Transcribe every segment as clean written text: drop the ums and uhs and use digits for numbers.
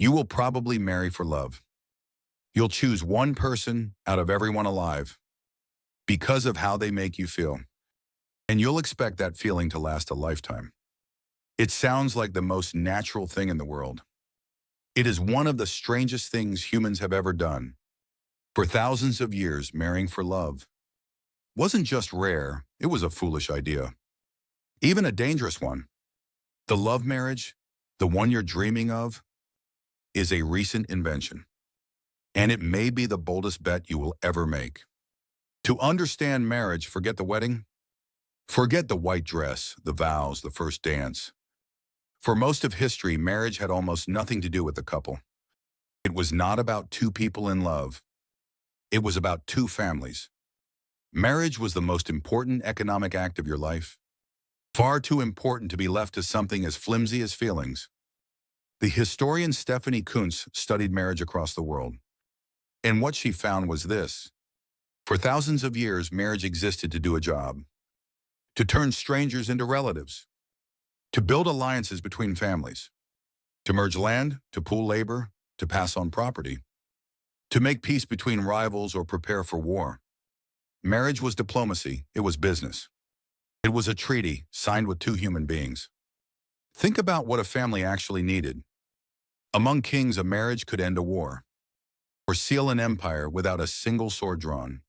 You will probably marry for love. You'll choose one person out of everyone alive because of how they make you feel. And you'll expect that feeling to last a lifetime. It sounds like the most natural thing in the world. It is one of the strangest things humans have ever done. For thousands of years, marrying for love wasn't just rare, it was a foolish idea. Even a dangerous one. The love marriage, the one you're dreaming of, is a recent invention. And it may be the boldest bet you will ever make. To understand marriage, forget the wedding. Forget the white dress, the vows, the first dance. For most of history, marriage had almost nothing to do with the couple. It was not about two people in love. It was about two families. Marriage was the most important economic act of your life. Far too important to be left to something as flimsy as feelings. The historian Stephanie Coontz studied marriage across the world. And what she found was this. For thousands of years, marriage existed to do a job. To turn strangers into relatives. To build alliances between families. To merge land, to pool labor, to pass on property. To make peace between rivals or prepare for war. Marriage was diplomacy, it was business. It was a treaty signed with two human beings. Think about what a family actually needed. Among kings, a marriage could end a war, or seal an empire without a single sword drawn.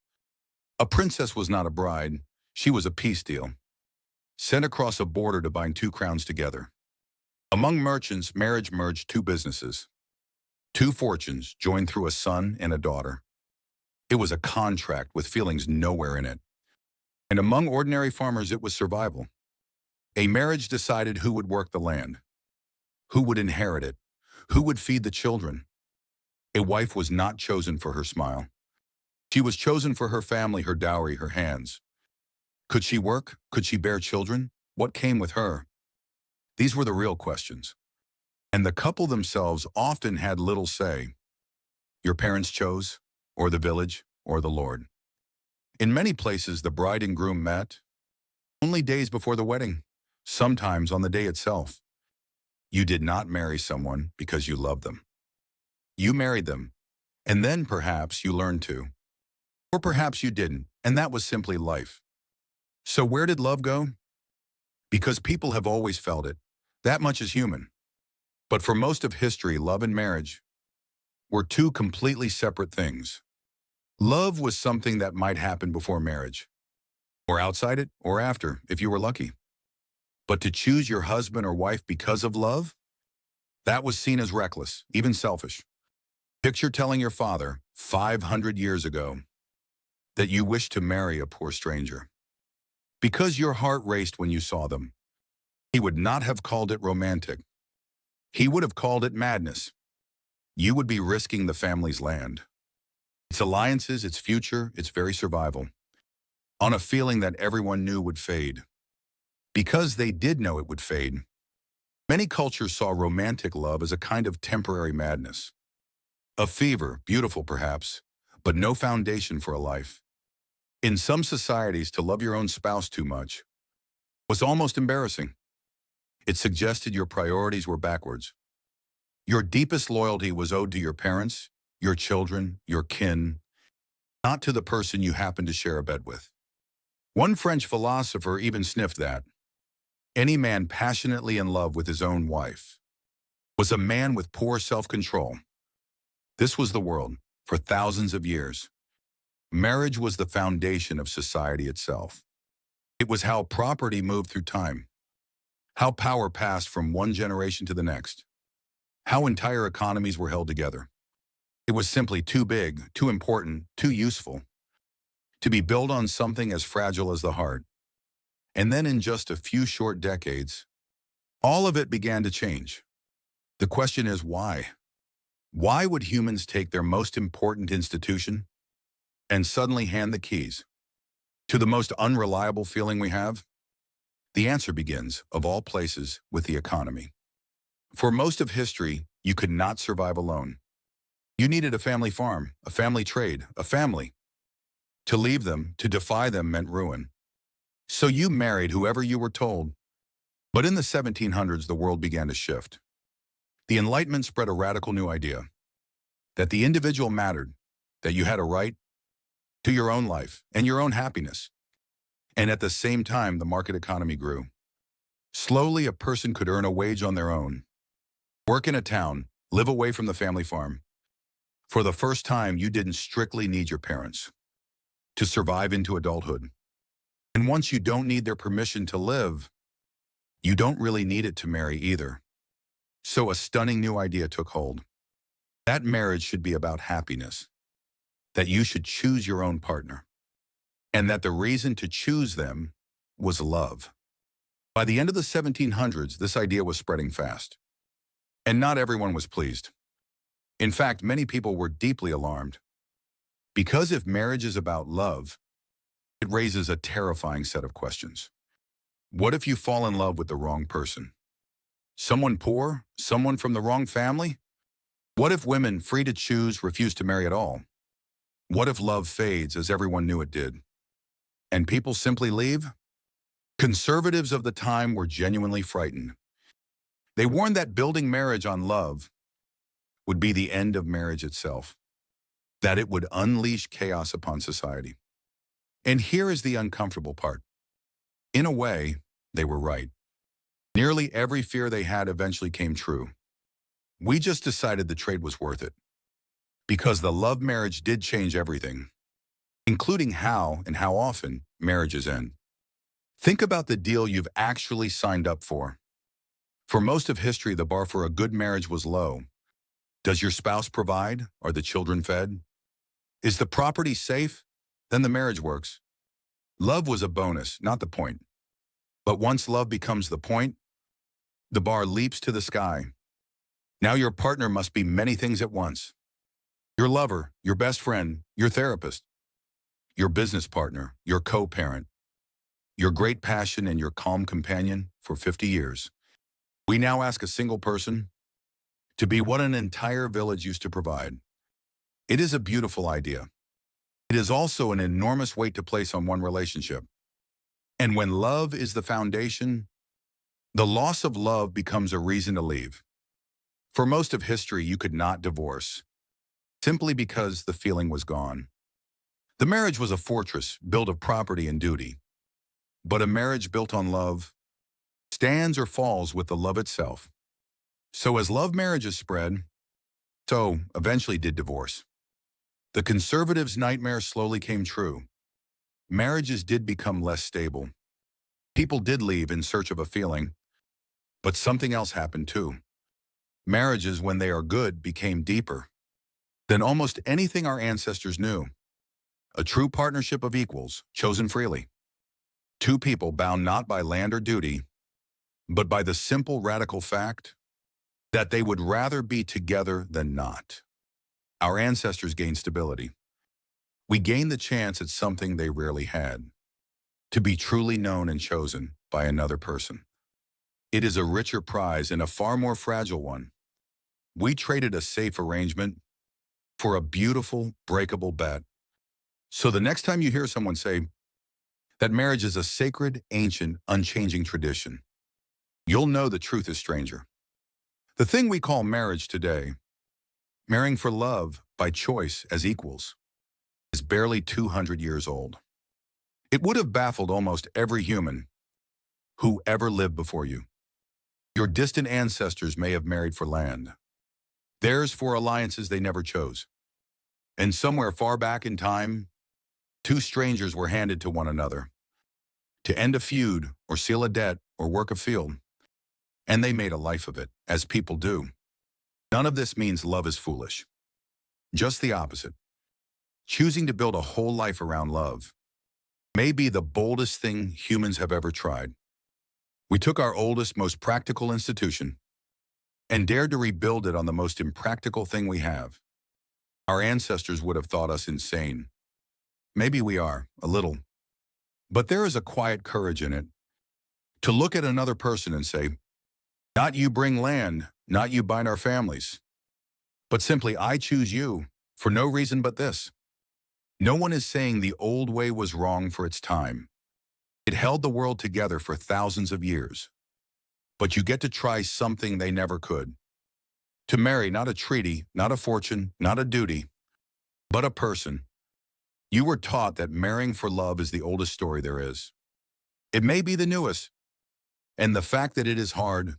A princess was not a bride, she was a peace deal, sent across a border to bind two crowns together. Among merchants, marriage merged two businesses. Two fortunes joined through a son and a daughter. It was a contract with feelings nowhere in it. And among ordinary farmers, it was survival. A marriage decided who would work the land, who would inherit it, who would feed the children. A wife was not chosen for her smile. She was chosen for her family, her dowry, her hands. Could she work? Could she bear children? What came with her? These were the real questions. And the couple themselves often had little say. Your parents chose, or the village, or the Lord. In many places, the bride and groom met only days before the wedding, sometimes on the day itself. You did not marry someone because you loved them. You married them, and then perhaps you learned to. Or perhaps you didn't, and that was simply life. So where did love go? Because people have always felt it. That much is human. But for most of history, love and marriage were two completely separate things. Love was something that might happen before marriage, or outside it, or after, if you were lucky. But to choose your husband or wife because of love, that was seen as reckless, even selfish. Picture telling your father, 500 years ago, that you wished to marry a poor stranger. Because your heart raced when you saw them. He would not have called it romantic. He would have called it madness. You would be risking the family's land, its alliances, its future, its very survival, on a feeling that everyone knew would fade. Because they did know it would fade, many cultures saw romantic love as a kind of temporary madness. A fever, beautiful perhaps, but no foundation for a life. In some societies, to love your own spouse too much was almost embarrassing. It suggested your priorities were backwards. Your deepest loyalty was owed to your parents, your children, your kin, not to the person you happened to share a bed with. One French philosopher even sniffed that. Any man passionately in love with his own wife was a man with poor self-control. This was the world for thousands of years. Marriage was the foundation of society itself. It was how property moved through time, how power passed from one generation to the next, how entire economies were held together. It was simply too big, too important, too useful to be built on something as fragile as the heart. And then in just a few short decades, all of it began to change. The question is why? Why would humans take their most important institution and suddenly hand the keys to the most unreliable feeling we have? The answer begins, of all places, with the economy. For most of history, you could not survive alone. You needed a family farm, a family trade, a family. To leave them, to defy them meant ruin. So you married whoever you were told. But in the 1700s, the world began to shift. The Enlightenment spread a radical new idea that the individual mattered, that you had a right to your own life and your own happiness. And at the same time, the market economy grew. Slowly, a person could earn a wage on their own, work in a town, live away from the family farm. For the first time, you didn't strictly need your parents to survive into adulthood. And once you don't need their permission to live, you don't really need it to marry either. So a stunning new idea took hold. That marriage should be about happiness, that you should choose your own partner, and that the reason to choose them was love. By the end of the 1700s, this idea was spreading fast, and not everyone was pleased. In fact, many people were deeply alarmed, because if marriage is about love, it raises a terrifying set of questions. What if you fall in love with the wrong person? Someone poor? Someone from the wrong family? What if women, free to choose, refuse to marry at all? What if love fades as everyone knew it did, and people simply leave? Conservatives of the time were genuinely frightened. They warned that building marriage on love would be the end of marriage itself, that it would unleash chaos upon society. And here is the uncomfortable part. In a way, they were right. Nearly every fear they had eventually came true. We just decided the trade was worth it, because the love marriage did change everything, including how and how often marriages end. Think about the deal you've actually signed up for. For most of history, the bar for a good marriage was low. Does your spouse provide? Are the children fed? Is the property safe? Then the marriage works. Love was a bonus, not the point. But once love becomes the point, the bar leaps to the sky. Now your partner must be many things at once. Your lover, your best friend, your therapist, your business partner, your co-parent, your great passion and your calm companion for 50 years. We now ask a single person to be what an entire village used to provide. It is a beautiful idea. It is also an enormous weight to place on one relationship. And when love is the foundation, the loss of love becomes a reason to leave. For most of history, you could not divorce, simply because the feeling was gone. The marriage was a fortress built of property and duty. But a marriage built on love stands or falls with the love itself. So as love marriages spread, so eventually did divorce. The conservatives' nightmare slowly came true. Marriages did become less stable. People did leave in search of a feeling, but something else happened too. Marriages, when they are good, became deeper than almost anything our ancestors knew. A true partnership of equals, chosen freely. Two people bound not by land or duty, but by the simple radical fact that they would rather be together than not. Our ancestors gained stability. We gained the chance at something they rarely had, to be truly known and chosen by another person. It is a richer prize and a far more fragile one. We traded a safe arrangement for a beautiful, breakable bet. So the next time you hear someone say that marriage is a sacred, ancient, unchanging tradition, you'll know the truth is stranger. The thing we call marriage today, marrying for love by choice as equals, is barely 200 years old. It would have baffled almost every human who ever lived before you. Your distant ancestors may have married for land, theirs for alliances they never chose. And somewhere far back in time, two strangers were handed to one another to end a feud or seal a debt or work a field. And they made a life of it, as people do. None of this means love is foolish. Just the opposite. Choosing to build a whole life around love may be the boldest thing humans have ever tried. We took our oldest, most practical institution and dared to rebuild it on the most impractical thing we have. Our ancestors would have thought us insane. Maybe we are, a little. But there is a quiet courage in it to look at another person and say, not you bring land, not you bind our families, but simply I choose you for no reason but this. No one is saying the old way was wrong for its time. It held the world together for thousands of years. But you get to try something they never could. To marry not a treaty, not a fortune, not a duty, but a person. You were taught that marrying for love is the oldest story there is. It may be the newest, and the fact that it is hard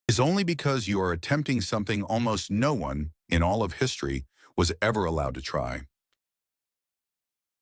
is only because you are attempting something almost no one in all of history was ever allowed to try.